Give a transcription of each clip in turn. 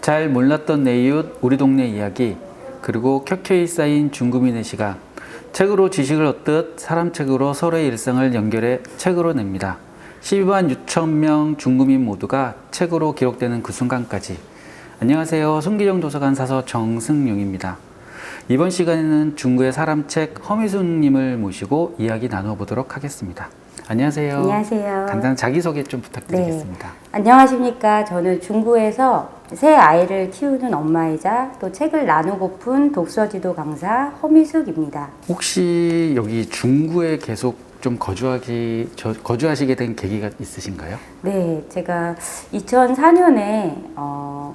잘 몰랐던 내 이웃, 우리 동네 이야기, 그리고 켜켜이 쌓인 중구민의 시간. 책으로 지식을 얻듯 사람 책으로 서로의 일상을 연결해 책으로 냅니다. 12만 6천 명 중구민 모두가 책으로 기록되는 그 순간까지. 안녕하세요. 손기정 도서관 사서 정승용입니다. 이번 시간에는 중구의 사람책 허미숙님을 모시고 이야기 나눠보도록 하겠습니다. 안녕하세요. 안녕하세요. 간단한 자기소개 좀 부탁드리겠습니다. 네. 안녕하십니까. 저는 중구에서 새 아이를 키우는 엄마이자 또 책을 나누고픈 독서지도 강사 허미숙입니다. 혹시 여기 중구에 계속 좀 거주하시게 된 계기가 있으신가요? 네, 제가 2004년에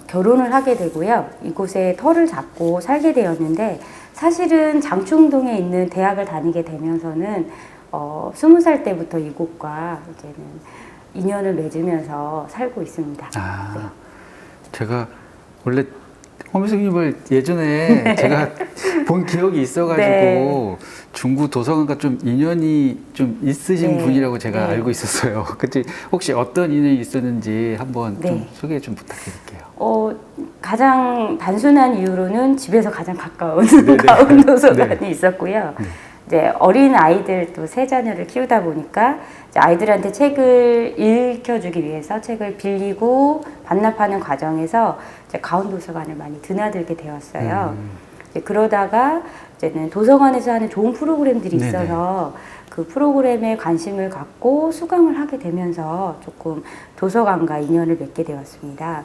결혼을 하게 되고요. 이곳에 터를 잡고 살게 되었는데 사실은 장충동에 있는 대학을 다니게 되면서는 20살 때부터 이곳과 이제는 인연을 맺으면서 살고 있습니다. 네. 제가 원래 허미숙님을 예전에 제가 본 기억이 있어가지고 네. 중구 도서관과 좀 인연이 좀 있으신 네. 분이라고 제가 네. 알고 있었어요. 그때 혹시 어떤 인연이 있었는지 한번 좀 네. 소개 좀 부탁드릴게요. 가장 단순한 이유로는 집에서 가장 가까운 네네. 가운 도서관이 네. 있었고요. 네. 이제 어린 아이들 또 세 자녀를 키우다 보니까 이제 아이들한테 책을 읽혀주기 위해서 책을 빌리고 반납하는 과정에서 이제 가운 도서관을 많이 드나들게 되었어요. 이제 그러다가 이제는 도서관에서 하는 좋은 프로그램들이 있어서 그 프로그램에 관심을 갖고 수강을 하게 되면서 조금 도서관과 인연을 맺게 되었습니다.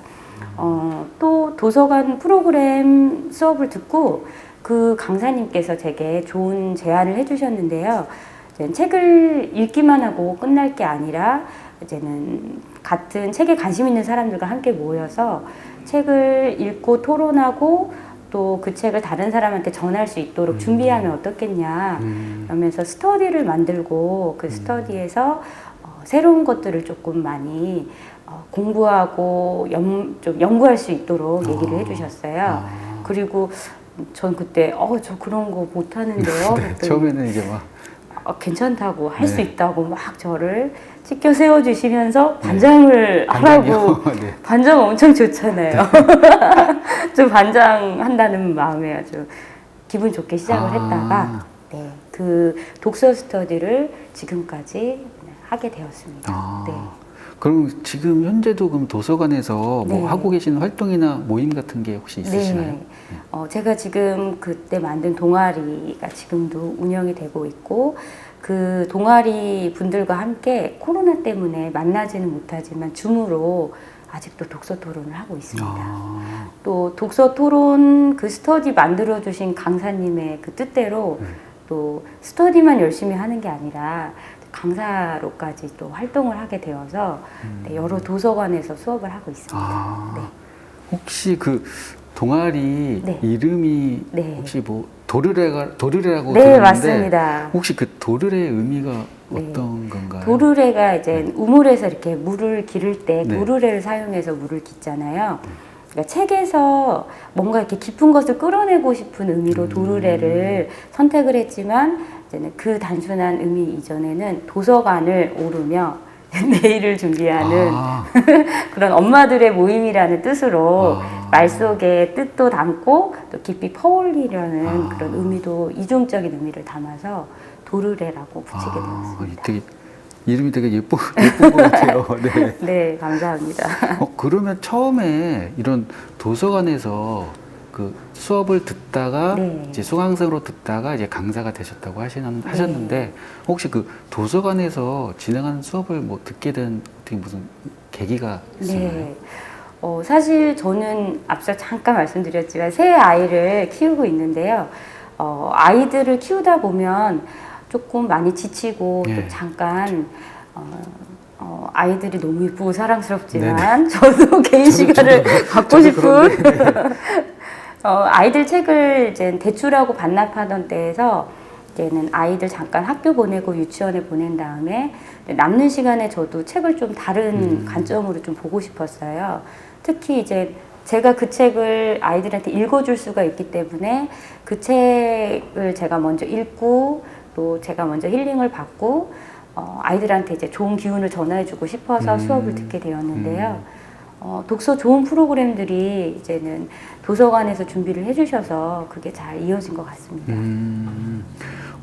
또 도서관 프로그램 수업을 듣고 그 강사님께서 제게 좋은 제안을 해주셨는데요. 이제 책을 읽기만 하고 끝날 게 아니라 이제는 같은 책에 관심 있는 사람들과 함께 모여서 책을 읽고 토론하고 또 그 책을 다른 사람한테 전할 수 있도록 준비하면 어떻겠냐 그러면서 스터디를 만들고 그 스터디에서 새로운 것들을 조금 많이 공부하고 좀 연구할 수 있도록 얘기를 해주셨어요. 그리고 전 그때 저 그런 거 못하는데요. 네, 처음에는 이제 막 괜찮다고 할 수 있다고 막 저를 치켜 세워주시면서 반장을 하라고. 네. 반장 엄청 좋잖아요. 좀 반장한다는 마음에 아주 기분 좋게 시작을 했다가 네, 그 독서 스터디를 지금까지 하게 되었습니다. 네. 그럼 지금 현재도 그럼 도서관에서 네. 뭐 하고 계시는 활동이나 모임 같은 게 혹시 있으시나요? 네. 제가 지금 그때 만든 동아리가 지금도 운영이 되고 있고 그 동아리 분들과 함께 코로나 때문에 만나지는 못하지만 줌으로 아직도 독서 토론을 하고 있습니다. 또 독서 토론 그 스터디 만들어주신 강사님의 그 뜻대로 또 스터디만 열심히 하는 게 아니라 강사로까지 또 활동을 하게 되어서 네, 여러 도서관에서 수업을 하고 있습니다. 네. 혹시 그 동아리 네. 이름이 네. 혹시 뭐 도르래라고 네, 들었는데 맞습니다. 혹시 그 도르래의 의미가 네. 어떤 건가요? 도르래가 이제 우물에서 이렇게 물을 기를 때 네. 도르래를 사용해서 물을 깃잖아요. 그러니까 책에서 뭔가 이렇게 깊은 것을 끌어내고 싶은 의미로 도르래를 선택을 했지만 이제는 그 단순한 의미 이전에는 도서관을 오르며 내일을 준비하는 그런 엄마들의 모임이라는 뜻으로 말 속에 뜻도 담고 또 깊이 퍼올리려는 그런 의미도 이중적인 의미를 담아서 도르래라고 붙이게 되었습니다. 되게 이름이 되게 예쁜 것 같아요. 네. 네, 감사합니다. 그러면 처음에 이런 도서관에서 그 수업을 듣다가 네. 이제 수강생으로 듣다가 이제 강사가 되셨다고 하셨는데 혹시 그 도서관에서 진행하는 수업을 뭐 듣게 된 어떻게 무슨 계기가 있었나요? 네. 사실 저는 앞서 잠깐 말씀드렸지만 새 아이를 키우고 있는데요. 아이들을 키우다 보면 조금 많이 지치고 또 잠깐 아이들이 너무 예쁘고 사랑스럽지만 저도 개인 시간을 갖고 싶은 아이들 책을 이제 대출하고 반납하던 때에서 이제는 아이들 잠깐 학교 보내고 유치원에 보낸 다음에 남는 시간에 저도 책을 좀 다른 관점으로 좀 보고 싶었어요. 특히 이제 제가 그 책을 아이들한테 읽어줄 수가 있기 때문에 그 책을 제가 먼저 읽고 또 제가 먼저 힐링을 받고 아이들한테 이제 좋은 기운을 전해주고 싶어서 수업을 듣게 되었는데요. 독서 좋은 프로그램들이 이제는 도서관에서 준비를 해주셔서 그게 잘 이어진 것 같습니다.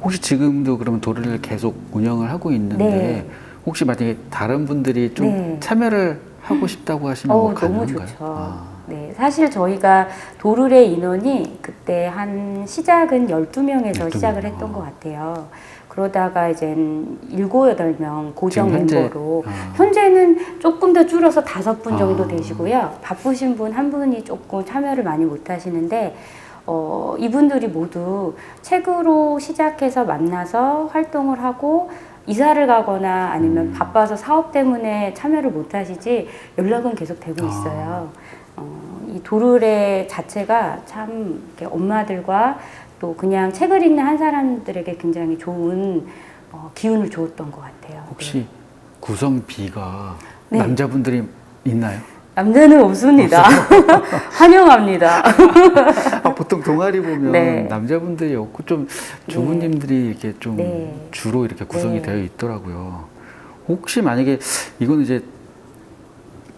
혹시 지금도 그러면 도르를 계속 운영을 하고 있는데 네. 혹시 만약에 다른 분들이 좀 네. 참여를 하고 싶다고 하시면 뭐 너무 가능한가요? 좋죠. 네, 사실 저희가 도르의 인원이 그때 한 시작은 12명에서 12명. 시작을 했던 것 같아요. 그러다가 이제 7, 8명 고정 지금 현재, 멤버로 현재는 조금 더 줄어서 5분 정도 되시고요. 바쁘신 분 한 분이 조금 참여를 많이 못 하시는데 이분들이 모두 책으로 시작해서 만나서 활동을 하고 이사를 가거나 아니면 바빠서 사업 때문에 참여를 못 하시지 연락은 계속 되고 있어요. 이 도르래 자체가 참 이렇게 엄마들과 또 그냥 책을 읽는 한 사람들에게 굉장히 좋은 기운을 주었던 것 같아요. 혹시 네. 구성비가 네. 남자분들이 있나요? 남자는 없습니다. 환영합니다. 보통 동아리 보면 네. 남자분들이 없고 좀 주부님들이 이렇게 좀 네. 주로 이렇게 구성이 네. 되어 있더라고요. 혹시 만약에 이거는 이제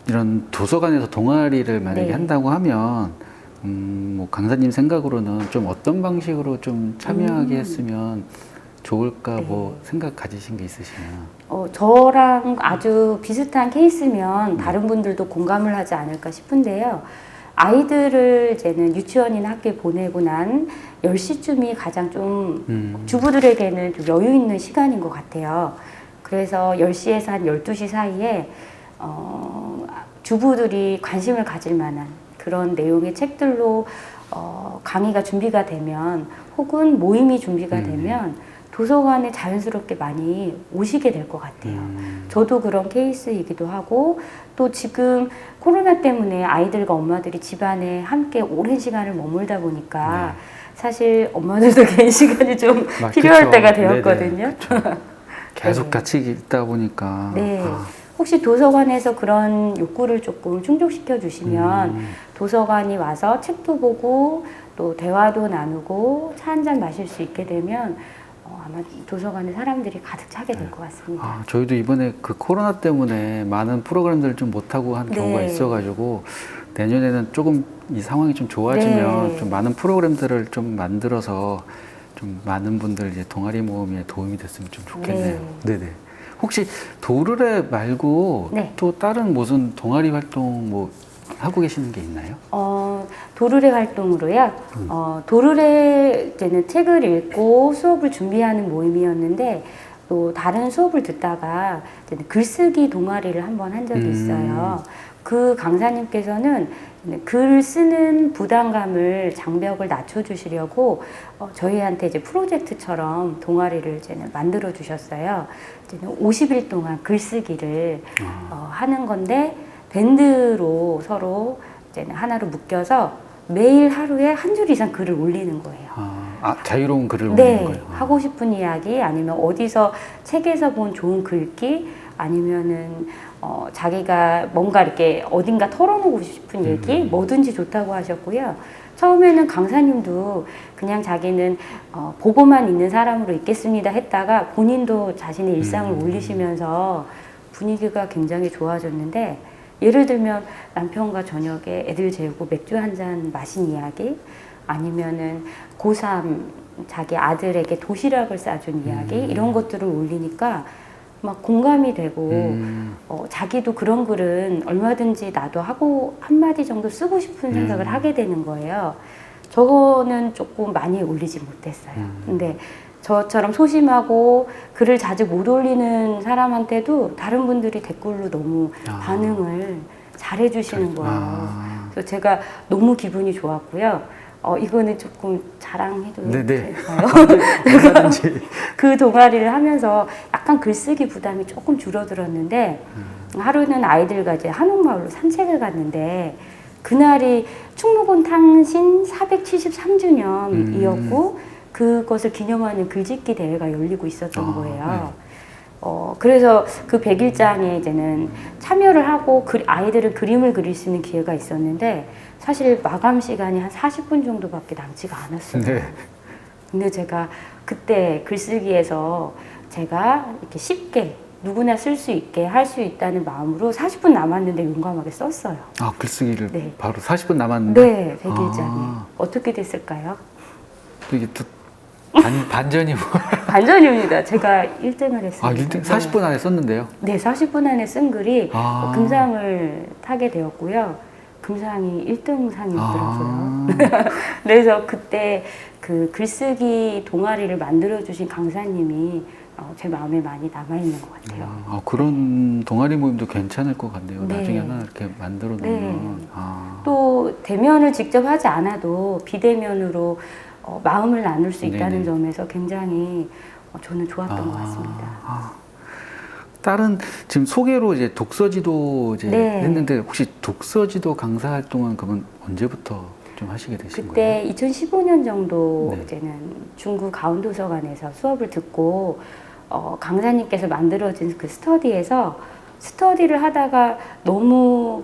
이런 도서관에서 동아리를 만약에 네. 한다고 하면 뭐 강사님 생각으로는 좀 어떤 방식으로 좀 참여하게 했으면 좋을까 네. 뭐 생각 가지신 게 있으시면 저랑 아주 비슷한 케이스면 다른 분들도 공감을 하지 않을까 싶은데요. 아이들을 이제는 유치원이나 학교에 보내고 난 10시쯤이 가장 좀 주부들에게는 좀 여유 있는 시간인 것 같아요. 그래서 10시에서 한 12시 사이에 주부들이 관심을 가질 만한 그런 내용의 책들로 강의가 준비가 되면 혹은 모임이 준비가 되면 도서관에 자연스럽게 많이 오시게 될 것 같아요. 저도 그런 케이스이기도 하고 또 지금 코로나 때문에 아이들과 엄마들이 집안에 함께 오랜 시간을 머물다 보니까 사실 엄마들도 개인 시간이 좀 필요할 그쵸. 때가 되었거든요. 네네, 그쵸. 계속 네. 같이 있다 보니까 네. 혹시 도서관에서 그런 욕구를 조금 충족시켜 주시면 도서관이 와서 책도 보고 또 대화도 나누고 차 한잔 마실 수 있게 되면 아마 도서관에 사람들이 가득 차게 될 것 같습니다. 저희도 이번에 그 코로나 때문에 많은 프로그램들을 좀 못하고 한 경우가 네. 있어가지고 내년에는 조금 이 상황이 좀 좋아지면 네. 좀 많은 프로그램들을 좀 만들어서 좀 많은 분들 이제 동아리 모임에 도움이 됐으면 좀 좋겠네요. 네네. 혹시 도르래 말고 네. 또 다른 무슨 동아리 활동 뭐 하고 계시는 게 있나요? 도르래 활동으로요. 도르래 때는 책을 읽고 수업을 준비하는 모임이었는데 또 다른 수업을 듣다가 이제는 글쓰기 동아리를 한번 한 적이 있어요. 그 강사님께서는 글 쓰는 부담감을 장벽을 낮춰주시려고 저희한테 이제 프로젝트처럼 동아리를 이제는 만들어 주셨어요. 이제는 50일 동안 글쓰기를 하는 건데 밴드로 서로 이제는 하나로 묶여서 매일 하루에 한 줄 이상 글을 올리는 거예요. 자유로운 글을 올리는 네, 거예요. 하고 싶은 이야기 아니면 어디서 책에서 본 좋은 글귀 아니면은 자기가 뭔가 이렇게 어딘가 털어놓고 싶은 얘기 뭐든지 좋다고 하셨고요. 처음에는 강사님도 그냥 자기는 보고만 있는 사람으로 있겠습니다 했다가 본인도 자신의 일상을 올리시면서 분위기가 굉장히 좋아졌는데 예를 들면 남편과 저녁에 애들 재우고 맥주 한 잔 마신 이야기 아니면은 고3 자기 아들에게 도시락을 싸준 이야기 이런 것들을 올리니까 막 공감이 되고 자기도 그런 글은 얼마든지 나도 하고 한마디 정도 쓰고 싶은 생각을 하게 되는 거예요. 저거는 조금 많이 올리지 못했어요. 근데 저처럼 소심하고 글을 자주 못 올리는 사람한테도 다른 분들이 댓글로 너무 반응을 잘해 주시는 거예요. 그래서 제가 너무 기분이 좋았고요. 이거는 조금 자랑해도 될까요? 얼마든지. 그 동아리를 하면서 약간 글쓰기 부담이 조금 줄어들었는데 하루는 아이들과 이제 한옥마을로 산책을 갔는데 그날이 충무공 탄신 473주년이었고 그것을 기념하는 글짓기 대회가 열리고 있었던 거예요. 그래서 그 100일장에 이제는 참여를 하고 아이들은 그림을 그릴 수 있는 기회가 있었는데 사실 마감 시간이 한 40분 정도밖에 남지가 않았어요. 네. 근데 제가 그때 글쓰기에서 제가 이렇게 쉽게 누구나 쓸 수 있게 할 수 있다는 마음으로 40분 남았는데 용감하게 썼어요. 아, 글쓰기를 네. 바로 40분 남았는데? 네, 100일장에. 아. 어떻게 됐을까요? 이게 또 반전이 뭐. 반전입니다. 제가 1등을 했습니다. 아, 1등 40분 안에 썼는데요? 네, 40분 안에 쓴 글이 아. 금상을 타게 되었고요. 금상이 1등 상이었더라고요. 아. 그래서 그때 그 글쓰기 동아리를 만들어주신 강사님이 제 마음에 많이 남아있는 것 같아요. 아, 그런 동아리 모임도 괜찮을 것 같네요. 네. 나중에 하나 이렇게 만들어 놓으면. 네. 아. 또 대면을 직접 하지 않아도 비대면으로 마음을 나눌 수 있다는 네네. 점에서 굉장히 저는 좋았던 것 같습니다. 아. 다른 지금 소개로 이제 독서지도 이제 네. 했는데 혹시 독서지도 강사 활동은 그러면 언제부터 좀 하시게 되신 거예요? 그때 2015년 정도 네. 이제는 중구 가운도서관에서 수업을 듣고 강사님께서 만들어진 그 스터디에서 스터디를 하다가 너무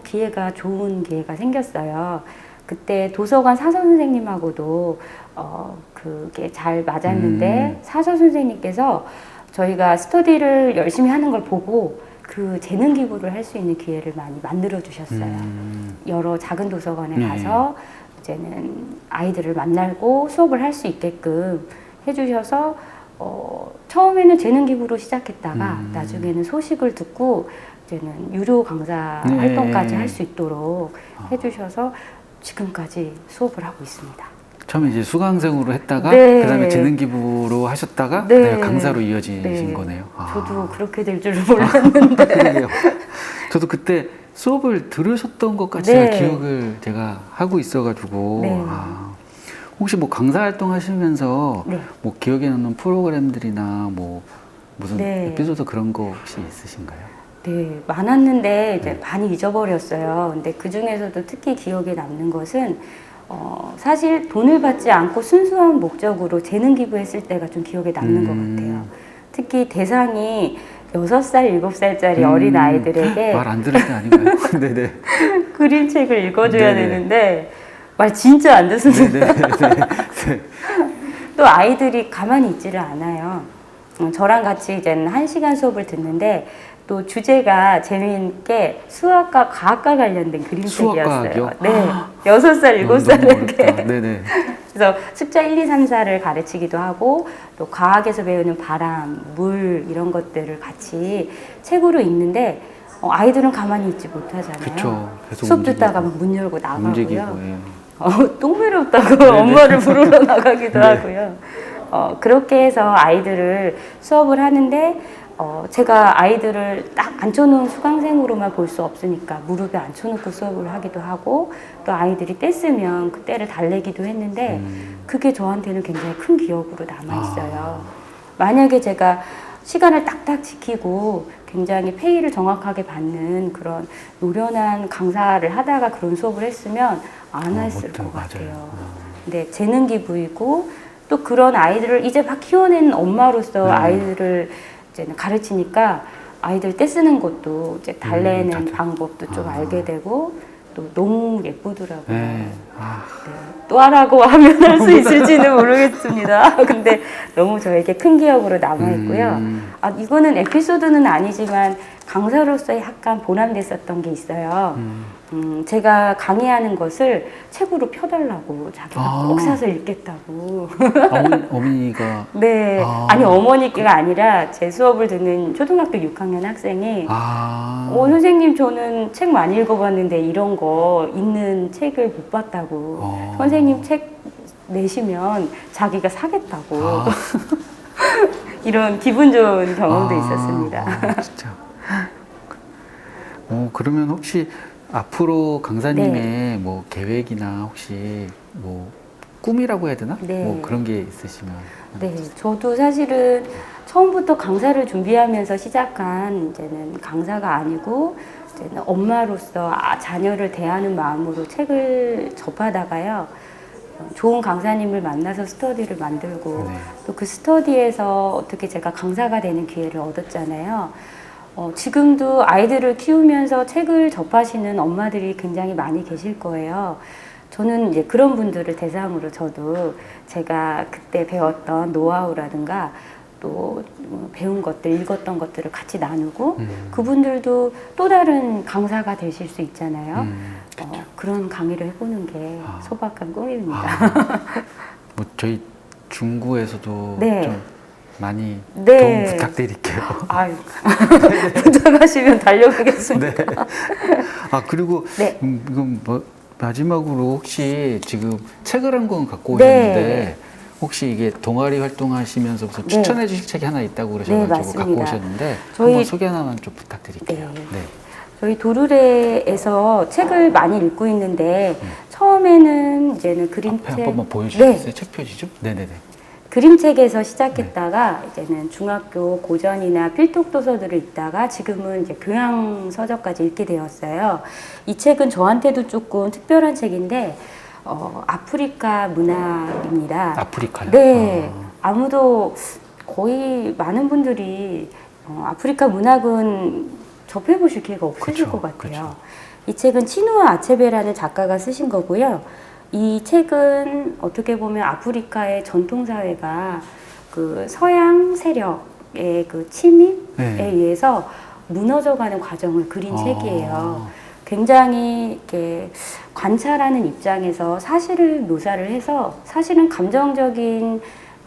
좋은 기회가 생겼어요. 그때 도서관 사서 선생님하고도 그게 잘 맞았는데 사서 선생님께서 저희가 스터디를 열심히 하는 걸 보고 그 재능 기부를 할 수 있는 기회를 많이 만들어 주셨어요. 여러 작은 도서관에 네. 가서 이제는 아이들을 만나고 수업을 할 수 있게끔 해주셔서 처음에는 재능 기부로 시작했다가 나중에는 소식을 듣고 이제는 유료 강사 네. 활동까지 할 수 있도록 해주셔서 지금까지 수업을 하고 있습니다. 처음에 이제 수강생으로 했다가 네. 그다음에 재능 기부로 하셨다가 네. 그다음에 강사로 이어지신 네. 거네요. 아. 저도 그렇게 될 줄은 몰랐는데. 그러게요. 저도 그때 수업을 들으셨던 것까지 네. 기억을 제가 하고 있어가지고 네. 혹시 뭐 강사 활동 하시면서 네. 뭐 기억에 남는 프로그램들이나 뭐 무슨 네. 에피소드 그런 거 혹시 있으신가요? 네, 많았는데 이제 네. 많이 잊어버렸어요. 근데 그 중에서도 특히 기억에 남는 것은 사실 돈을 받지 않고 순수한 목적으로 재능 기부했을 때가 좀 기억에 남는 것 같아요. 특히 대상이 6살, 7살짜리 어린 아이들에게 말 안 들을 때 아닌가요? 네네. 그림책을 읽어줘야 네네. 되는데 말 진짜 안 듣습니다. 네네. 또 아이들이 가만히 있지를 않아요. 저랑 같이 이제 1시간 수업을 듣는데 또 주제가 재미있게 수학과 과학과 관련된 그림책이었어요. 수학과학이요? 네. 6살, 7살에게. 네네. 그래서 숫자 1, 2, 3, 4를 가르치기도 하고 또 과학에서 배우는 바람, 물 이런 것들을 같이 책으로 읽는데 아이들은 가만히 있지 못하잖아요. 그쵸. 계속 수업 움직이고. 듣다가 막 문 열고 나가고요. 움직이고. 똥 매렵다고 엄마를 부르러 나가기도 하고요. 그렇게 해서 아이들을 수업을 하는데 제가 아이들을 딱 앉혀놓은 수강생으로만 볼 수 없으니까 무릎에 앉혀놓고 수업을 하기도 하고 또 아이들이 떼쓰면 그 떼를 달래기도 했는데 그게 저한테는 굉장히 큰 기억으로 남아있어요. 만약에 제가 시간을 딱딱 지키고 굉장히 페이를 정확하게 받는 그런 노련한 강사를 하다가 그런 수업을 했으면 안 했을 것 같아요. 근데 재능 기부이고 또 그런 아이들을 이제 막 키워낸 엄마로서 아이들을 이제 가르치니까 아이들 떼쓰는 것도 이제 달래는 방법도 좀 알게 되고 또 너무 예쁘더라고요. 네. 네. 또 하라고 하면 할 수 있을지는 모르겠습니다. 근데 너무 저에게 큰 기억으로 남아있고요. 이거는 에피소드는 아니지만 강사로서 약간 보람됐었던 게 있어요. 제가 강의하는 것을 책으로 펴달라고 자기가 꼭 사서 읽겠다고. 어머니가. 네. 아니, 어머니께가 아니라 제 수업을 듣는 초등학교 6학년 학생이 선생님 저는 책 많이 읽어봤는데 이런 거 읽는 책을 못 봤다고. 선생님 책 내시면 자기가 사겠다고. 이런 기분 좋은 경험도 있었습니다. 진짜. 그러면 혹시 앞으로 강사님의 네. 뭐 계획이나 혹시 뭐 꿈이라고 해야 되나? 네. 뭐 그런 게 있으시면. 네, 저도 사실은 처음부터 강사를 준비하면서 시작한 이제는 강사가 아니고 이제는 엄마로서 자녀를 대하는 마음으로 책을 접하다가요. 좋은 강사님을 만나서 스터디를 만들고 네. 또 그 스터디에서 어떻게 제가 강사가 되는 기회를 얻었잖아요. 지금도 아이들을 키우면서 책을 접하시는 엄마들이 굉장히 많이 계실 거예요. 저는 이제 그런 분들을 대상으로 저도 제가 그때 배웠던 노하우라든가 또 배운 것들, 읽었던 것들을 같이 나누고 그분들도 또 다른 강사가 되실 수 있잖아요. 그런 강의를 해보는 게 소박한 꿈입니다. 뭐 저희 중구에서도 네. 좀 많이 네. 도움 부탁드릴게요. 아유, 부탁하시면 달려가겠습니다. 네. 그리고 네. 이건 뭐 마지막으로 혹시 지금 책을 한 권 갖고 네. 오셨는데 혹시 이게 동아리 활동하시면서부터 네. 추천해 주실 책이 하나 있다고 그러셔가지고 맞습니다. 갖고 오셨는데 저희- 한번 소개 하나만 좀 부탁드릴게요. 네. 저희 도르래에서 책을 많이 읽고 있는데 처음에는 이제는 앞에 그림책 한 번만 보여주시겠어요? 네. 책 표지죠? 네네네. 그림책에서 시작했다가 이제는 중학교 고전이나 필독 도서들을 읽다가 지금은 이제 교양 서적까지 읽게 되었어요. 이 책은 저한테도 조금 특별한 책인데 아프리카 문학입니다. 아프리카요? 네, 아무도 거의 많은 분들이 아프리카 문학은 접해보실 기회가 없으실 그쵸, 것 같아요. 그쵸. 이 책은 치누아 아체베라는 작가가 쓰신 거고요. 이 책은 어떻게 보면 아프리카의 전통사회가 그 서양 세력의 그 침입에 네. 의해서 무너져가는 과정을 그린 책이에요. 굉장히 이렇게 관찰하는 입장에서 사실을 묘사를 해서 사실은 감정적인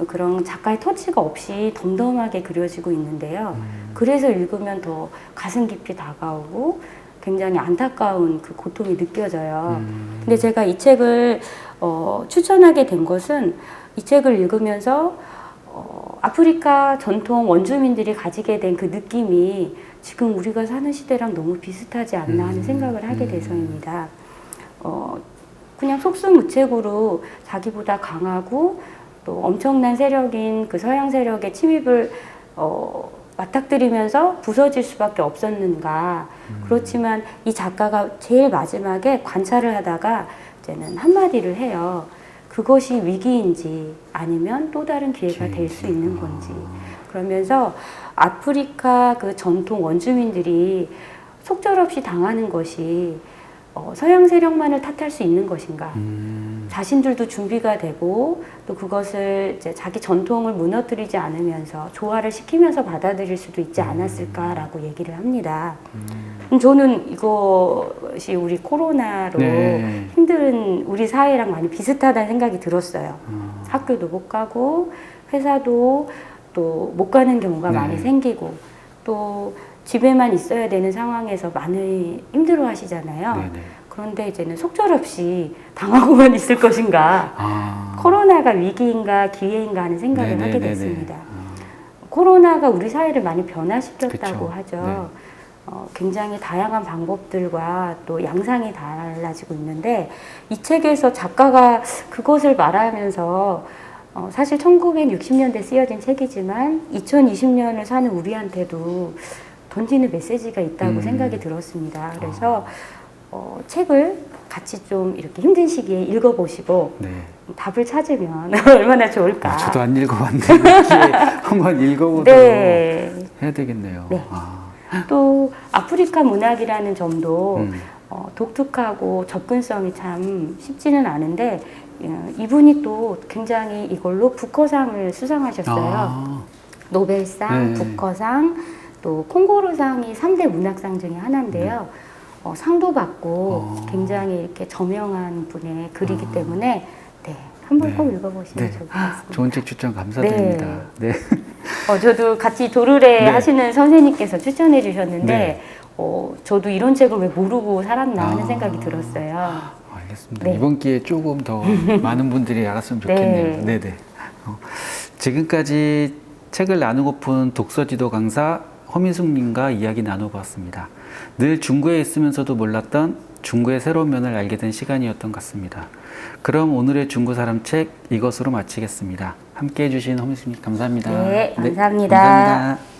그런 작가의 터치가 없이 덤덤하게 그려지고 있는데요. 그래서 읽으면 더 가슴 깊이 다가오고 굉장히 안타까운 그 고통이 느껴져요. 근데 제가 이 책을 추천하게 된 것은 이 책을 읽으면서 아프리카 전통 원주민들이 가지게 된 그 느낌이 지금 우리가 사는 시대랑 너무 비슷하지 않나 하는 생각을 하게 돼서입니다. 그냥 속수무책으로 자기보다 강하고 또 엄청난 세력인 그 서양 세력의 침입을 맞닥뜨리면서 부서질 수밖에 없었는가. 그렇지만 이 작가가 제일 마지막에 관찰을 하다가 이제는 한마디를 해요. 그것이 위기인지 아니면 또 다른 기회가 될 수 있는 건지. 그러면서 아프리카 그 전통 원주민들이 속절없이 당하는 것이 서양 세력만을 탓할 수 있는 것인가. 자신들도 준비가 되고 또 그것을 이제 자기 전통을 무너뜨리지 않으면서 조화를 시키면서 받아들일 수도 있지 않았을까라고 얘기를 합니다. 저는 이것이 우리 코로나로 네. 힘든 우리 사회랑 많이 비슷하다는 생각이 들었어요. 학교도 못 가고 회사도 또 못 가는 경우가 네. 많이 생기고 또 집에만 있어야 되는 상황에서 많이 힘들어 하시잖아요. 네네. 그런데 이제는 속절없이 당하고만 있을 것인가. 코로나가 위기인가 기회인가 하는 생각을 하게 네네네네. 됐습니다. 코로나가 우리 사회를 많이 변화시켰다고 그쵸. 하죠. 굉장히 다양한 방법들과 또 양상이 달라지고 있는데 이 책에서 작가가 그것을 말하면서 사실 1960년대 쓰여진 책이지만 2020년을 사는 우리한테도 던지는 메시지가 있다고 생각이 들었습니다. 그래서 책을 같이 좀 이렇게 힘든 시기에 읽어보시고 네. 답을 찾으면 얼마나 좋을까. 저도 안 읽어봤는데 기회에 한번 읽어보도록 네. 해야 되겠네요. 네. 또 아프리카 문학이라는 점도 독특하고 접근성이 참 쉽지는 않은데 이분이 또 굉장히 이걸로 부커상을 수상하셨어요. 노벨상, 네. 부커상, 또 콩고르상이 3대 문학상 중에 하나인데요. 상도 받고 굉장히 이렇게 저명한 분의 글이기 때문에 네, 한번 네. 꼭 읽어보시면 네. 좋을 것 같습니다. 좋은 책 추천 감사드립니다. 네. 저도 같이 도르래 네. 하시는 선생님께서 추천해 주셨는데 네. 저도 이런 책을 왜 모르고 살았나 하는 생각이 들었어요. 알겠습니다. 네. 이번 기회에 조금 더 많은 분들이 알았으면 좋겠네요. 네. 네네. 지금까지 책을 나누고픈 독서지도 강사 허민숙님과 이야기 나눠보았습니다. 늘 중구에 있으면서도 몰랐던 중구의 새로운 면을 알게 된 시간이었던 것 같습니다. 그럼 오늘의 중구 사람 책 이것으로 마치겠습니다. 함께 해주신 허민숙님 감사합니다. 네, 감사합니다. 감사합니다.